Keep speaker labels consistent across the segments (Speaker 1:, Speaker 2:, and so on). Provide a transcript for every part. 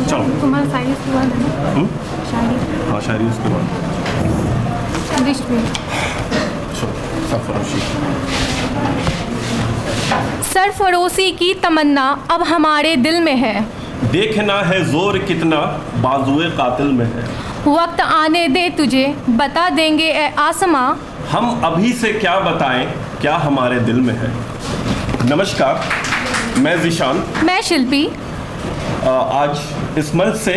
Speaker 1: चलो।
Speaker 2: तुम्हारा शायरी उसके बाद है ना? शायरी
Speaker 1: हाँ शायरी उसके बाद।
Speaker 2: लिस्ट में
Speaker 1: चलो सरफरोशी।
Speaker 2: सरफरोशी की तमन्ना अब हमारे दिल में है,
Speaker 1: देखना है जोर कितना बाजुए कातिल में है।
Speaker 2: वक्त आने दे तुझे बता देंगे ए आसमां,
Speaker 1: हम अभी से क्या बताएं क्या हमारे दिल में है। नमस्कार, मैं ज़ीशान।
Speaker 2: मैं शिल्पी।
Speaker 1: आज इस मंच से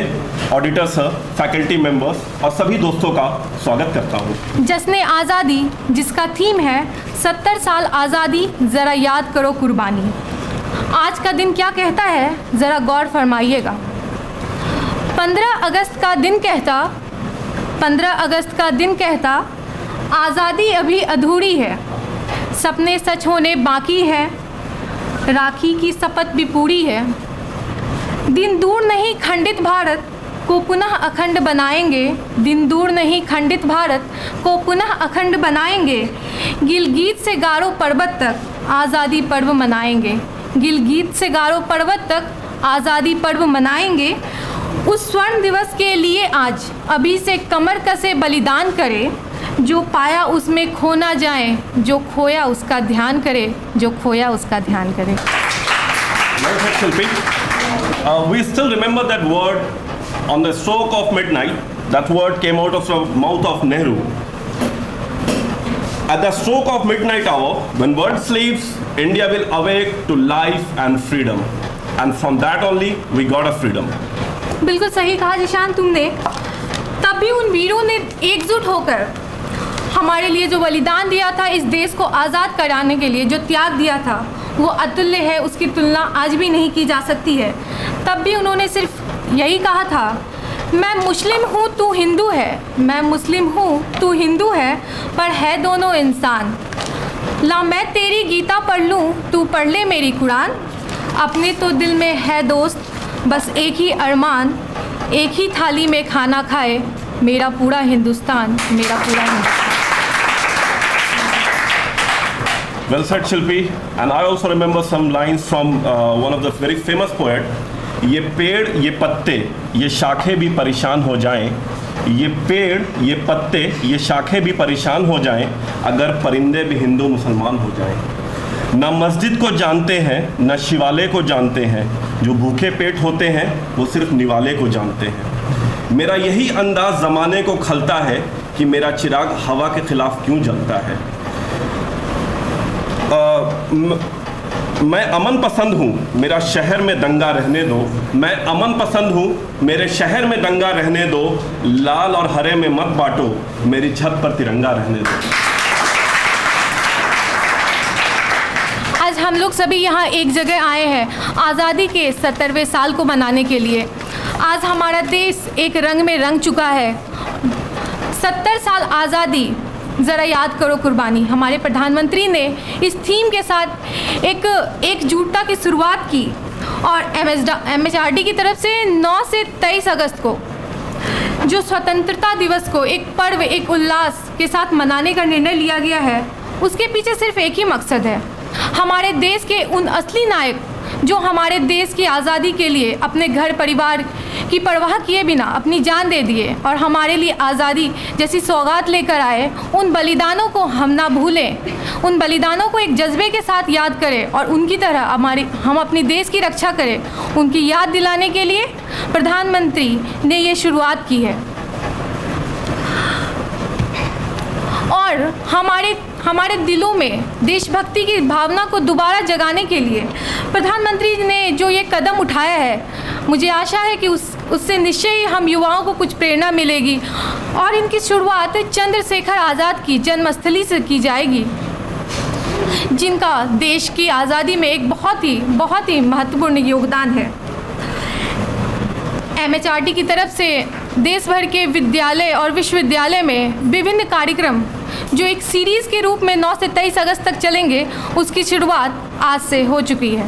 Speaker 1: ऑडिटर सर, फैकल्टी मेंबर्स और सभी दोस्तों का स्वागत करता हूँ।
Speaker 2: जश्न आज़ादी जिसका थीम है 70 साल आज़ादी, ज़रा याद करो कुर्बानी। आज का दिन क्या कहता है ज़रा गौर फरमाइएगा। 15 अगस्त का दिन कहता आज़ादी अभी अधूरी है, सपने सच होने बाकी है, राखी की शपथ भी पूरी है। दिन दूर नहीं खंडित भारत को पुनः अखंड बनाएंगे, दिन दूर नहीं खंडित भारत को पुनः अखंड बनाएंगे। गिलगित से गारो पर्वत तक आज़ादी पर्व मनाएंगे, गिलगित से गारो पर्वत तक आज़ादी पर्व मनाएंगे। उस स्वर्ण दिवस के लिए आज अभी से कमर कसे बलिदान करे, जो पाया उसमें खो ना जाए, जो खोया उसका ध्यान करे, जो खोया उसका ध्यान करे।
Speaker 1: Well said, Shilpi. We still remember that word on the stroke of midnight. That word came out of the mouth of Nehru. At the stroke of midnight hour, when world sleeps, India will awake to life and freedom. And from that only, we got a freedom.
Speaker 2: बिल्कुल सही कहा जिशान तुमने। तब भी उन वीरों ने एकजुट होकर हमारे लिए जो बलिदान दिया था, इस देश को आज़ाद कराने के लिए जो त्याग दिया था, वो अतुल्य है, उसकी तुलना आज भी नहीं की जा सकती है। तब भी उन्होंने सिर्फ यही कहा था, मैं मुस्लिम हूँ तू हिंदू है, मैं मुस्लिम हूँ तू हिंदू है, पर है दोनों इंसान। ला मैं तेरी गीता पढ़ लूँ तू पढ़ ले मेरी कुरान, अपने तो दिल में है दोस्त बस एक ही अरमान, एक ही थाली में खाना खाए मेरा पूरा हिंदुस्तान, मेरा पूरा Hindustan.
Speaker 1: Well said, Shilpi. And I also remember some lines from one of the very famous poet. ये पेड़ ये पत्ते ये शाखें भी परेशान हो जाएं, ये पेड़ ये पत्ते ये शाखें भी परेशान हो जाएं, अगर परिंदे भी हिंदू मुसलमान हो जाएं। ना मस्जिद को जानते हैं ना शिवालय को जानते हैं, जो भूखे पेट होते हैं वो सिर्फ निवाले को जानते हैं। मेरा यही अंदाज ज़माने को खलता है कि मेरा चिराग हवा के खिलाफ क्यों जलता है। मैं अमन पसंद हूँ, मेरा शहर में दंगा रहने दो, मैं अमन पसंद हूँ, मेरे शहर में दंगा रहने दो, लाल और हरे में मत बांटो, मेरी छत पर तिरंगा रहने दो।
Speaker 2: आज हम लोग सभी यहाँ एक जगह आए हैं आज़ादी के 70वें साल को मनाने के लिए। आज हमारा देश एक रंग में रंग चुका है। 70 साल आज़ादी, ज़रा याद करो कुर्बानी। हमारे प्रधानमंत्री ने इस थीम के साथ एक एकजुटता की शुरुआत की और MHRD की तरफ से 9 से 23 अगस्त को जो स्वतंत्रता दिवस को एक पर्व, एक उल्लास के साथ मनाने का निर्णय लिया गया है, उसके पीछे सिर्फ एक ही मकसद है। हमारे देश के उन असली नायक जो हमारे देश की आज़ादी के लिए अपने घर परिवार की परवाह किए बिना अपनी जान दे दिए और हमारे लिए आज़ादी जैसी सौगात लेकर आए, उन बलिदानों को हम ना भूलें, उन बलिदानों को एक जज्बे के साथ याद करें और उनकी तरह हम अपनी देश की रक्षा करें। उनकी याद दिलाने के लिए प्रधानमंत्री ने ये शुरुआत की है और हमारे दिलों में देशभक्ति की भावना को दोबारा जगाने के लिए प्रधानमंत्री ने जो ये कदम उठाया है, मुझे आशा है कि उससे निश्चय ही हम युवाओं को कुछ प्रेरणा मिलेगी और इनकी शुरुआत चंद्रशेखर आज़ाद की जन्मस्थली से की जाएगी, जिनका देश की आज़ादी में एक बहुत ही महत्वपूर्ण योगदान है। MHRD की तरफ से देश भर के विद्यालय और विश्वविद्यालय में विभिन्न कार्यक्रम जो एक सीरीज़ के रूप में 9 से 23 अगस्त तक चलेंगे, उसकी शुरुआत आज से हो चुकी है।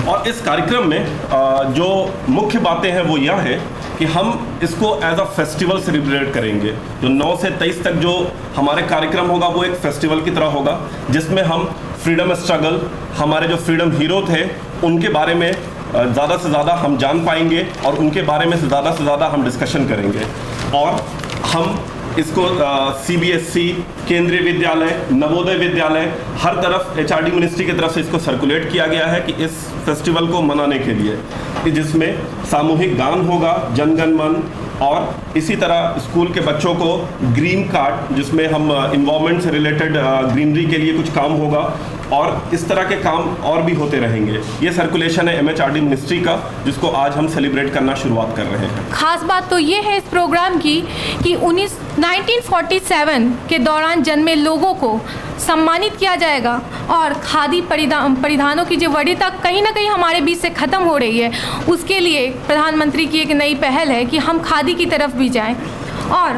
Speaker 1: और इस कार्यक्रम में जो मुख्य बातें हैं वो यह है कि हम इसको एज अ फेस्टिवल सेलिब्रेट करेंगे। जो 9 से 23 तक जो हमारे कार्यक्रम होगा वो एक फेस्टिवल की तरह होगा, जिसमें हम फ्रीडम स्ट्रगल, हमारे जो फ्रीडम हीरो थे उनके बारे में ज़्यादा से ज़्यादा हम जान पाएंगे और उनके बारे में ज़्यादा से ज़्यादा हम डिस्कशन करेंगे। और हम इसको CBSE, केंद्रीय विद्यालय, नवोदय विद्यालय, हर तरफ HRD मिनिस्ट्री की तरफ से इसको सर्कुलेट किया गया है कि इस फेस्टिवल को मनाने के लिए, कि जिसमें सामूहिक गान होगा, जनगण मन, और इसी तरह स्कूल के बच्चों को ग्रीन कार्ड, जिसमें हम इन्वायरमेंट से रिलेटेड ग्रीनरी के लिए कुछ काम होगा, और इस तरह के काम और भी होते रहेंगे। ये सर्कुलेशन है MHRD मिनिस्ट्री का, जिसको आज हम सेलिब्रेट करना शुरुआत कर रहे हैं।
Speaker 2: खास बात तो ये है इस प्रोग्राम की कि 1947 के दौरान जन्मे लोगों को सम्मानित किया जाएगा, और खादी परिधानों की जो वरीयता कहीं ना कहीं हमारे बीच से ख़त्म हो रही है, उसके लिए प्रधानमंत्री की एक नई पहल है कि हम खादी की तरफ भी जाएं। और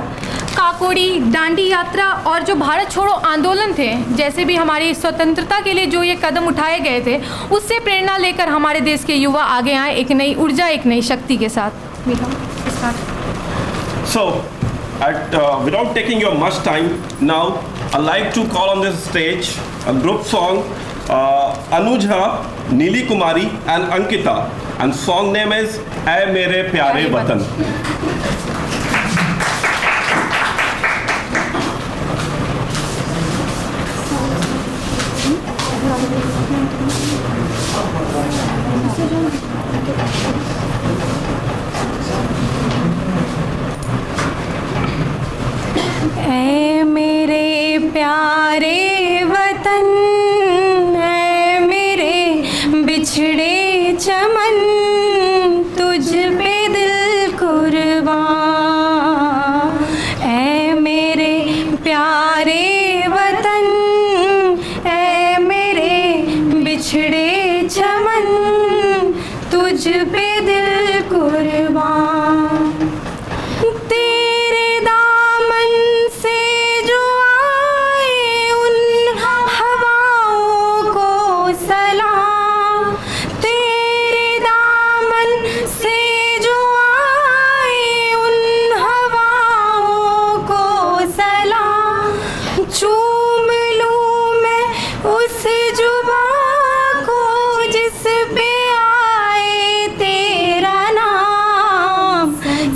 Speaker 2: काकोड़ी, दांडी यात्रा और जो भारत छोड़ो आंदोलन थे, जैसे भी हमारी स्वतंत्रता के लिए जो ये कदम उठाए गए थे, उससे प्रेरणा लेकर हमारे देश के युवा आगे आए एक नई ऊर्जा, एक नई शक्ति के साथ।
Speaker 1: So, without taking your much time, now I'd like to call on this stage a group song, Anuja, Neeli Kumari and Ankita, and song name is "ऐ मेरे प्यारे वतन"।
Speaker 3: ऐ मेरे प्यारे वतन, ऐ मेरे बिछड़े चमन, तुझ पे दिल कुर्बान। ऐ मेरे प्यारे वतन, ऐ मेरे बिछड़े चमन, तुझ पे दिल कुर्बान। चूम लूं मैं उस जुबा को जिस पे आए तेरा नाम,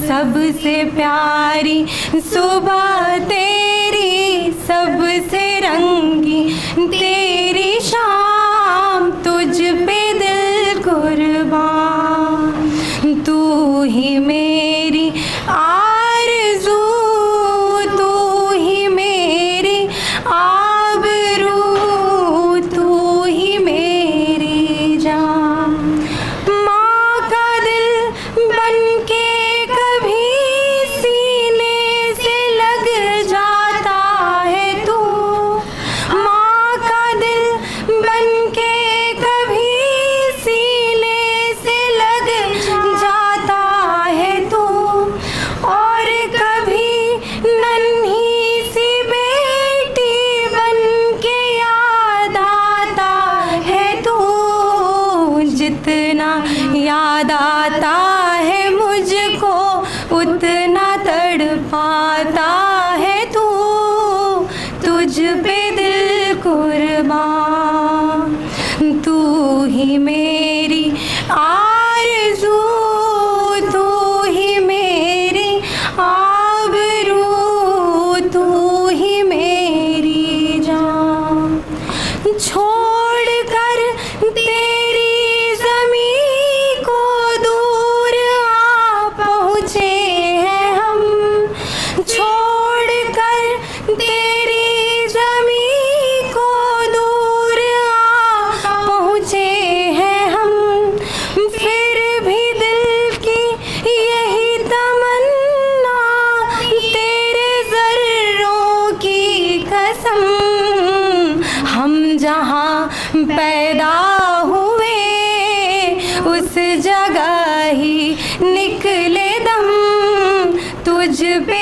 Speaker 3: सबसे प्यारी सुबह तेरी, सबसे रंगी तेरी शाम, तुझ पे दिल कुर्बान। तू ही मेरी आरज़ू, तू ही मेरी आबरू, तू ही मेरी जान। माँ का दिल बनके कभी सीने से लग जाता है तू, माँ का दिल बनके कभी सीने से लग जाता है तू, और कभी नन्ही सी बेटी बनके याद आता है तू। जितना याद आता है मुझको, उतना तड़पाता है तू, तुझ पे दिल कुर्बान। तू ही मेरी आरज़ू, तू ही मेरी आबरू, तू ही मेरी जान। छोड़ कर तेरी ज़मीं को दूर आ पहुँचे हैं हम, छोड़ कर तेरी ज़मीं को दूर आ पहुँचे हैं हम। फिर भी दिल की यही तमन्ना, तेरे ज़र्रों की कसम, हम जहाँ पैदा हुए उस जगह ही निकले दम, तुझ पे